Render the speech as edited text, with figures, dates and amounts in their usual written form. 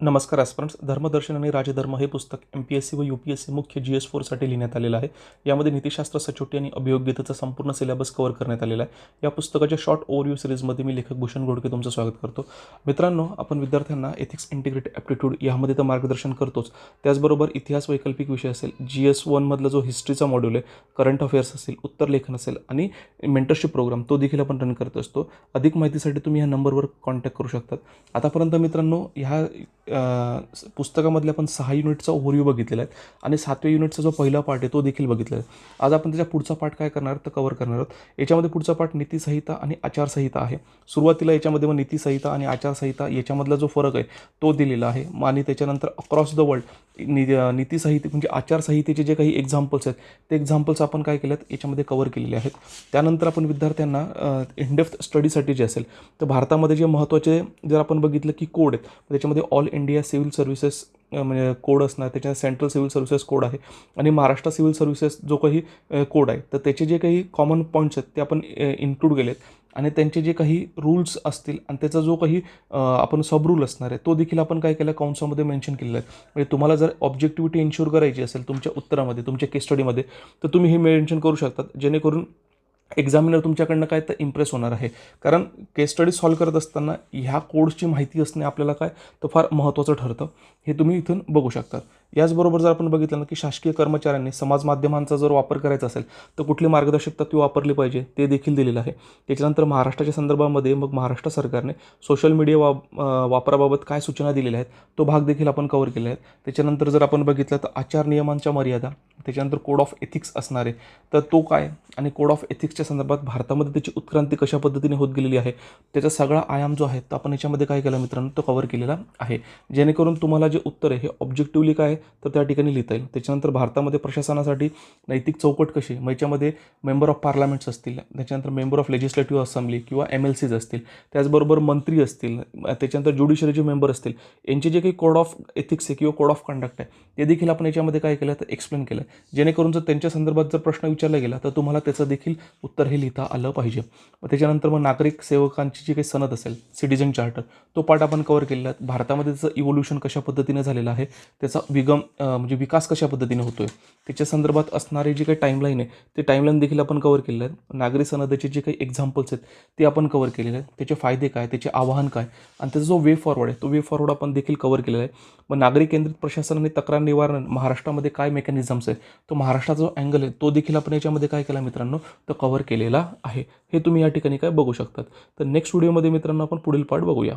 नमस्कार ॲस्पिरंट्स. धर्मदर्शन आणि राजधर्म हे पुस्तक MPSC व UPSC मुख्य GS4साठी लिहिण्यात आलेलं आहे. यामध्ये नीतिशास्त्र, सचोटी आणि अभियोग्यतेचा संपूर्ण सिलेबस कव्हर करण्यात आलेला आहे. या पुस्तकाच्या शॉर्ट ओव्हरव्ह्यू सिरीजमध्ये मी लेखक भूषण घोडके तुमचं स्वागत करतो. मित्रांनो, आपण विद्यार्थ्यांना एथिक्स, इंटिग्रिटी, ॲप्टिट्यूड यामध्ये तर मार्गदर्शन करतोच. त्याचबरोबर इतिहास, वैकल्पिक विषय असेल, GS1 मधला जो हिस्ट्रीचा मॉड्यूल आहे, करंट अफेअर्स असेल, उत्तरलेखन असेल आणि मेंटरशिप प्रोग्राम तो देखील आपण रन करत असतो. अधिक माहितीसाठी तुम्ही ह्या नंबरवर कॉन्टॅक्ट करू शकतात. आतापर्यंत मित्रांनो ह्या पुस्तकामधले आपण 6 युनिटचा ओव्हरव्ह्यू बघितलेला आहे आणि 7व्या युनिटचा जो पहिला पार्ट आहे तो देखील बघितलेला आहे. आज आपण त्याच्या पुढचा पार्ट काय करणार तर कव्हर करणार आहोत. याच्यामध्ये पुढचा पार्ट नीतिसंहिता आणि आचारसंहिता आहे. सुरुवातीला याच्यामध्ये मग नीतिसंहिता आणि आचारसंहिता याच्यामधला जो फरक आहे तो दिलेला आहे आणि त्याच्यानंतर अक्रॉस द वर्ल्ड नीतिसंहिते म्हणजे आचारसंहितेचे जे काही एक्झाम्पल्स आहेत ते एक्झाम्पल्स आपण काय केले आहेत याच्यामध्ये कव्हर केलेले आहेत. त्यानंतर आपण विद्यार्थ्यांना इनडेप्थ स्टडीसाठी जे असेल तर भारतामध्ये जे महत्त्वाचे जर आपण बघितलं की कोड आहेत त्याच्यामध्ये ऑल इंडिया सिव्हिल सर्व्हिसेस म्हणजे कोड असणार, त्याच्या सेंट्रल सिव्हिल सर्व्हिसेस कोड आहे आणि महाराष्ट्र सिव्हिल सर्व्हिसेस जो काही कोड आहे तर त्याचे जे काही कॉमन पॉईंट्स आहेत ते आपण इन्क्लूड केलेत आणि त्यांचे जे काही रूल्स असतील आणि त्याचा जो काही आपण सब रूल असणार आहे तो देखील आपण काय केलं कंसामध्ये मेन्शन केलेला आहे. म्हणजे तुम्हाला जर ऑब्जेक्टिव्हिटी इन्श्योर करायची असेल तुमच्या उत्तरामध्ये, तुमच्या केस स्टडीमध्ये तर तुम्ही हे मेन्शन करू शकतात जेणेकरून एक्झामिनर तुमच्याकडनं काय तर इम्प्रेस होणार आहे. कारण केस स्टडी सॉल्व करत असताना ह्या कोड्सची माहिती असणे आपल्याला काय तर फार महत्त्वाचं ठरतं. हे तुम्ही इथून बघू शकतात. याचबरोबर जर आपण बघितलं ना की शासकीय कर्मचाऱ्यांनी समाज माध्यमांचा जर वापर करायचा असेल तर कुठली मार्गदर्शक तत्त्वे वापरली पाहिजे ते देखील दिलेलं आहे. त्याच्यानंतर महाराष्ट्राच्या संदर्भामध्ये मग महाराष्ट्र सरकारने सोशल मीडिया वापराबाबत काय सूचना दिलेल्या आहेत तो भाग देखील आपण कव्हर केला आहे. त्याच्यानंतर जर आपण बघितलं तर आचार नियमांच्या मर्यादा, त्याच्यानंतर कोड ऑफ एथिक्स असणार आहे तर तो काय आणि कोड ऑफ एथिक्सच्या संदर्भात भारतामध्ये त्याची उत्क्रांती कशा पद्धतीने होत गेलेली आहे त्याचा सगळा आयाम जो आहे तो आपण याच्यामध्ये काय केला मित्रांनो तो कव्हर केलेला आहे. जेणेकरून तुम्हाला जे उत्तर आहे हे ऑब्जेक्टिव्हली काय तर त्या ठिकाणी लिहिता येईल. त्याच्यानंतर भारतामध्ये प्रशासनासाठी नैतिक चौकट कशी मग याच्यामध्ये मेंबर ऑफ पार्लमेंट्स असतील, त्याच्यानंतर मेंबर ऑफ लेजिस्लेटिव्ह असेंब्ली किंवा MLCs असतील, त्याचबरोबर मंत्री असतील, त्याच्यानंतर ज्युडिशरीचे मेंबर असतील, यांचे जे काही कोड ऑफ एथिक्स आहे किंवा कोड ऑफ कंडक्ट आहे ते देखील आपण याच्यामध्ये काय केलं तर एक्सप्लेन केलं. जेणेकरून जर त्यांच्या संदर्भात जर प्रश्न विचारला गेला तर तुम्हाला त्याचं देखील उत्तर हे लिहिता आलं पाहिजे. त्याच्यानंतर मग नागरिक सेवकांची जी काही सनद असेल, सिटिझन चार्टर, तो पार्ट आपण कव्हर केलेला आहे. भारतामध्ये त्याचं इव्होल्युशन कशा पद्धतीने झालेलं आहे, त्याचा म्हणजे विकास कशा पद्धतीने होतोय, त्याच्या संदर्भात असणारी जी काही टाईमलाईन आहे ते टाईमलाईन देखील आपण कव्हर केलेलं आहे. नागरी सनदेचे जे काही एक्झाम्पल्स आहेत ते आपण कव्हर केलेले आहेत. त्याचे फायदे काय, त्याचे आव्हान काय आणि त्याचा जो वे फॉरवर्ड आहे तो वे फॉरवर्ड आपण देखील कव्हर केलेला आहे. मग नागरिक केंद्रित प्रशासन आणि तक्रार निवारण महाराष्ट्रामध्ये काय मेकॅनिझम्स आहे तो महाराष्ट्राचा जो अँगल आहे तो देखील आपण याच्यामध्ये काय केला मित्रांनो तो कव्हर केलेला आहे. हे तुम्ही या ठिकाणी काय बघू शकतात. तर नेक्स्ट व्हिडिओमध्ये मित्रांनो आपण पुढील पार्ट बघूया.